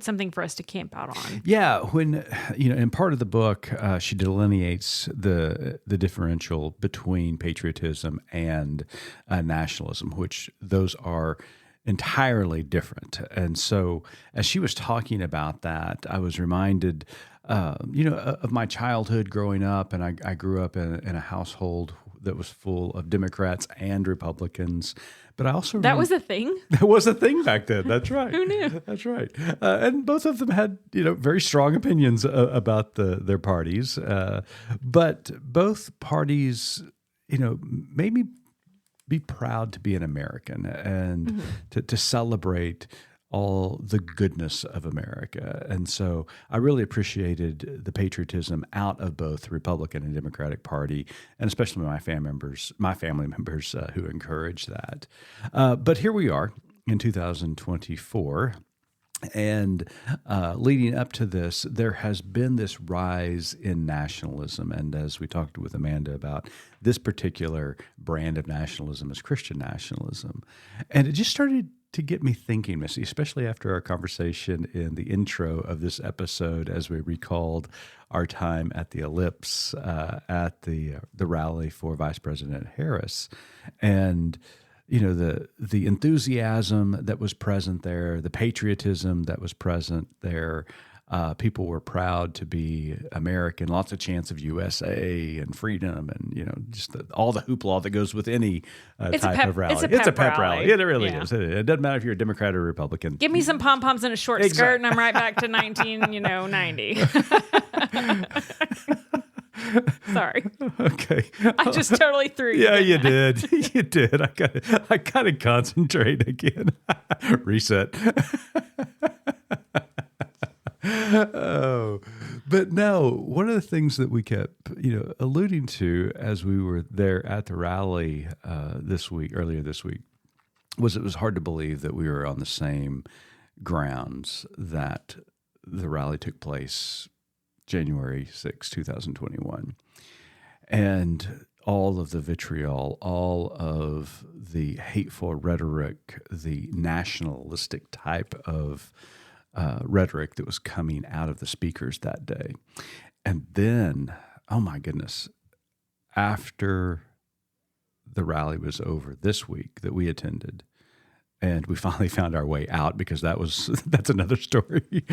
C: something for us to camp out on.
B: Yeah, when in part of the book, she delineates the differential between patriotism and nationalism, which those are entirely different. And so as she was talking about that, I was reminded, of my childhood growing up, and I grew up in a household that was full of Democrats and Republicans. But I also
C: that was a thing.
B: That was a thing back then. That's right.
C: Who knew?
B: That's right. And both of them had very strong opinions about their parties. But both parties, made me be proud to be an American and to celebrate all the goodness of America. And so I really appreciated the patriotism out of both the Republican and Democratic Party, and especially my family members who encouraged that. But here we are in 2024. And leading up to this, there has been this rise in nationalism. And as we talked with Amanda about, this particular brand of nationalism is Christian nationalism. And it just started to get me thinking, Missy, especially after our conversation in the intro of this episode, as we recalled our time at the Ellipse at the rally for Vice President Harris. And the enthusiasm that was present there, the patriotism that was present there. People were proud to be American, lots of chants of USA and freedom, and just all the hoopla that goes with any type of rally.
C: It's a pep rally.
B: It really is. It doesn't matter if you're a Democrat or Republican.
C: Give me some pom poms and a short skirt, and I'm right back to 1990. Sorry.
B: Okay.
C: I just totally threw you.
B: Yeah, you did. You did. I got to concentrate again. Reset. Oh, but no, one of the things that we kept, alluding to as we were there at the rally earlier this week, was it was hard to believe that we were on the same grounds that the rally took place January 6, 2021. And all of the vitriol, all of the hateful rhetoric, the nationalistic type of rhetoric that was coming out of the speakers that day. And then, oh my goodness, after the rally was over this week that we attended, and we finally found our way out, because that's another story.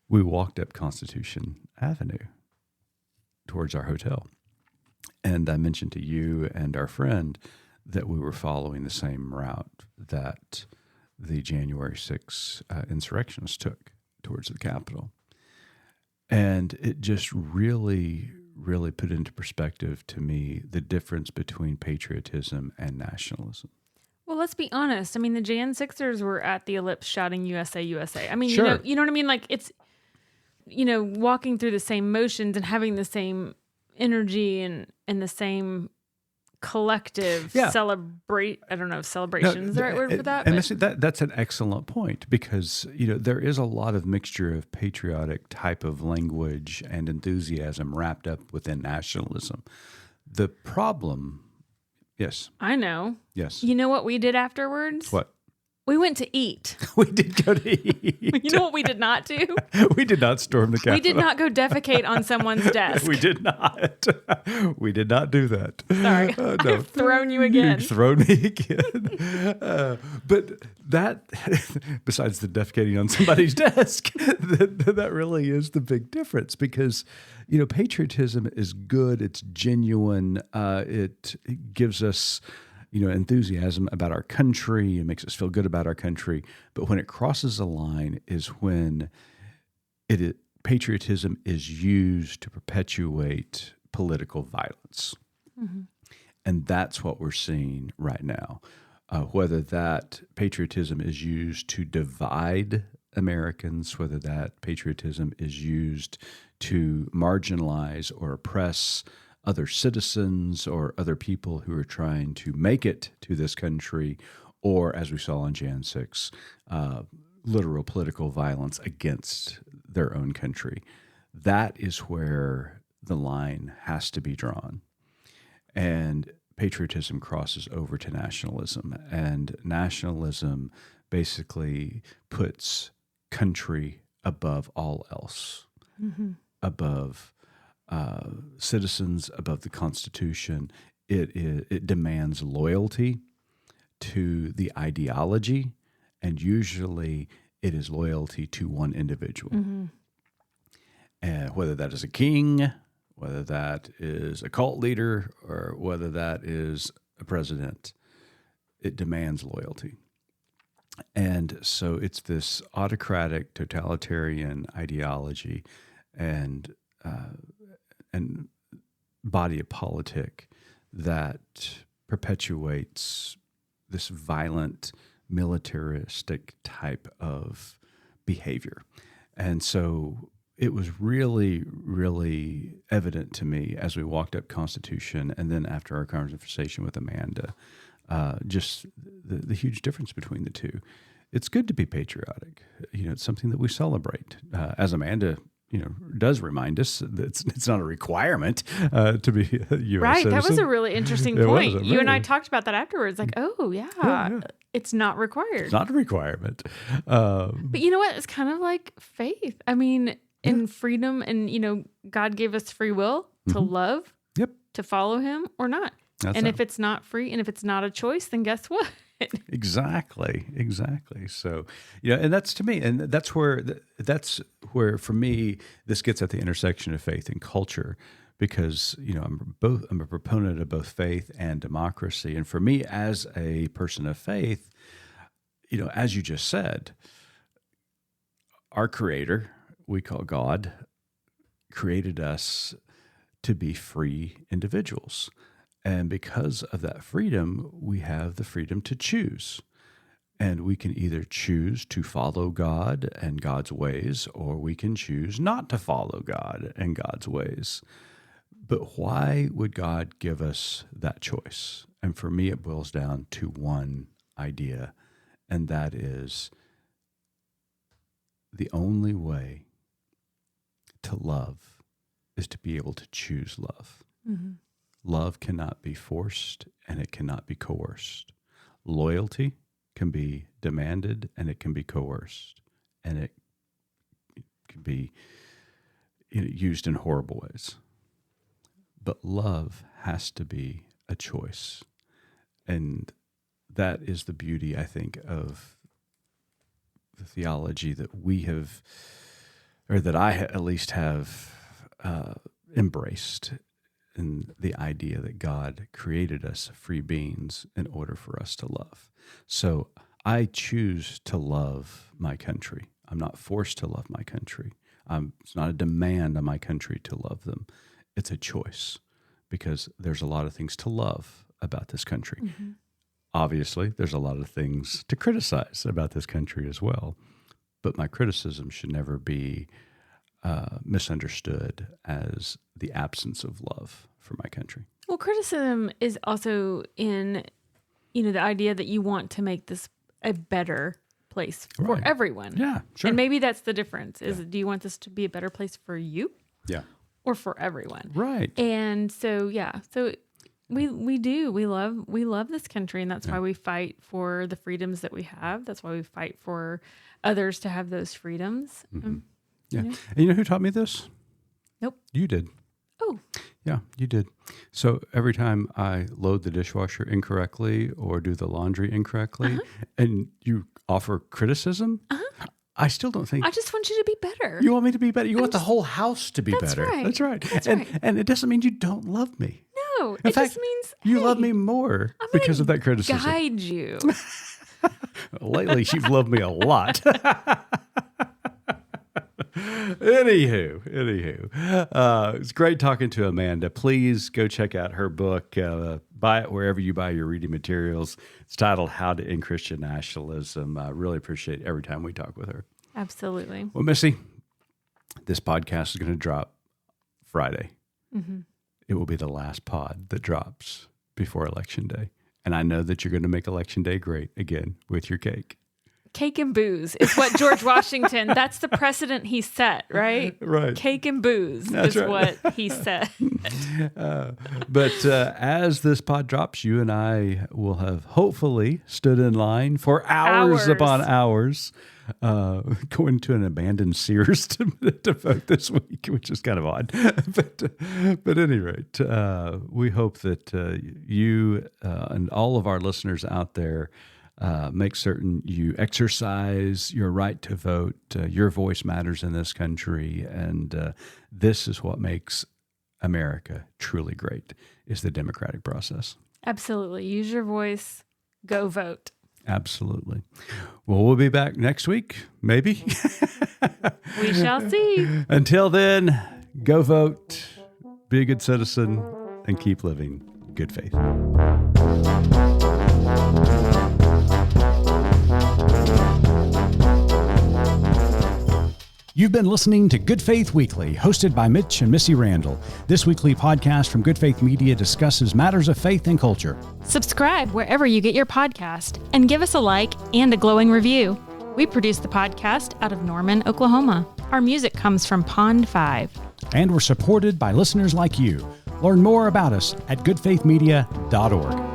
B: We walked up Constitution Avenue towards our hotel. And I mentioned to you and our friend that we were following the same route that the January 6 insurrectionists took towards the Capitol. And it just really, really put into perspective to me the difference between patriotism and nationalism.
C: Well, let's be honest. I mean, the Jan 6ers were at the Ellipse shouting USA, USA. I mean,
B: sure.
C: you know what I mean? Like, it's, walking through the same motions and having the same energy and the same collective celebrate. I don't know if celebration is the right word for that.
B: And that's an excellent point, because, there is a lot of mixture of patriotic type of language and enthusiasm wrapped up within nationalism. The problem, yes.
C: I know.
B: Yes.
C: You know what we did afterwards?
B: What?
C: We went to eat.
B: We did go to eat.
C: You know what we did not do?
B: We did not storm the Capitol.
C: We did not go defecate on someo's desk.
B: We did not. We did not do that.
C: Sorry.
B: No.
C: I've thrown you again.
B: You've thrown me again. But that, besides the defecating on somebody's desk, that really is the big difference, because, patriotism is good. It's genuine. It gives us enthusiasm about our country. It makes us feel good about our country. But when it crosses a line is when patriotism is used to perpetuate political violence. Mm-hmm. And that's what we're seeing right now. Whether that patriotism is used to divide Americans, whether that patriotism is used to marginalize or oppress other citizens or other people who are trying to make it to this country, or, as we saw on Jan 6, literal political violence against their own country. That is where the line has to be drawn. And patriotism crosses over to nationalism. And nationalism basically puts country above all else, mm-hmm. above citizens, above the Constitution. It demands loyalty to the ideology, and usually it is loyalty to one individual. Mm-hmm. And whether that is a king, whether that is a cult leader, or whether that is a president, it demands loyalty. And so it's this autocratic, totalitarian ideology and body of politic that perpetuates this violent, militaristic type of behavior. And so it was really, really evident to me as we walked up Constitution, and then after our conversation with Amanda, just the huge difference between the two. it's good to be patriotic. It's something that we celebrate. As Amanda, does remind us that it's not a requirement to be a U.S.
C: Right.
B: citizen.
C: That was a really interesting point. You and I talked about that afterwards. Like, it's not required.
B: It's not a requirement.
C: But you know what? It's kind of like faith. I mean, in freedom, and God gave us free will to love, to follow Him or not. If it's not free and if it's not a choice, then guess what?
B: Exactly. So, and that's to me, and that's where for me, this gets at the intersection of faith and culture, because, I'm a proponent of both faith and democracy. And for me, as a person of faith, as you just said, our Creator, we call God, created us to be free individuals. And because of that freedom, we have the freedom to choose. And we can either choose to follow God and God's ways, or we can choose not to follow God and God's ways. But why would God give us that choice? And for me, it boils down to one idea, and that is the only way to love is to be able to choose love. Mm-hmm. Love cannot be forced, and it cannot be coerced. Loyalty can be demanded, and it can be coerced, and it can be used in horrible ways. But love has to be a choice, and that is the beauty, I think, of the theology that we have, or that I at least have embraced. And the idea that God created us free beings in order for us to love. So I choose to love my country. I'm not forced to love my country. It's not a demand on my country to love them. It's a choice, because there's a lot of things to love about this country. Mm-hmm. Obviously, there's a lot of things to criticize about this country as well. But my criticism should never be misunderstood as the absence of love for my country.
C: Well, criticism is also in, the idea that you want to make this a better place for everyone.
B: Yeah, sure.
C: And maybe that's the difference. Do you want this to be a better place for you?
B: Yeah.
C: Or for everyone?
B: Right.
C: And so, we do. We love this country, and that's why we fight for the freedoms that we have. That's why we fight for others to have those freedoms.
B: Mm-hmm. Yeah. And you know who taught me this?
C: Nope.
B: You did.
C: Oh.
B: Yeah, you did. So every time I load the dishwasher incorrectly or do the laundry incorrectly, and you offer criticism, I still don't think...
C: I just want you to be better.
B: You want me to be better. You want the whole house to be better.
C: Right.
B: That's right.
C: That's right.
B: And it doesn't mean you don't love me.
C: No.
B: In fact,
C: just means...
B: you love me more because of that criticism.
C: Guide you.
B: Lately, you've loved me a lot. Anywho, it's great talking to Amanda. Please go check out her book. Buy it wherever you buy your reading materials. It's titled How to End Christian Nationalism. I really appreciate every time we talk with her.
C: Absolutely.
B: Well, Missy, this podcast is going to drop Friday. Mm-hmm. It will be the last pod that drops before Election Day. And I know that you're going to make Election Day great again with your cake.
C: Cake and booze is what George Washington, that's the precedent he set, right?
B: Right.
C: Cake and booze is what he said.
B: But as this pod drops, you and I will have hopefully stood in line for hours upon hours, going to an abandoned Sears to vote this week, which is kind of odd. But at any rate, we hope that you and all of our listeners out there make certain you exercise your right to vote. Your voice matters in this country, and this is what makes America truly great, is the democratic process.
C: Absolutely. Use your voice. Go vote.
B: Absolutely. Well, we'll be back next week, maybe.
C: We shall see.
B: Until then, go vote, be a good citizen, and keep living good faith. You've been listening to Good Faith Weekly, hosted by Mitch and Missy Randall. This weekly podcast from Good Faith Media discusses matters of faith and culture.
C: Subscribe wherever you get your podcast and give us a like and a glowing review. We produce the podcast out of Norman, Oklahoma. Our music comes from Pond 5.
B: And we're supported by listeners like you. Learn more about us at goodfaithmedia.org.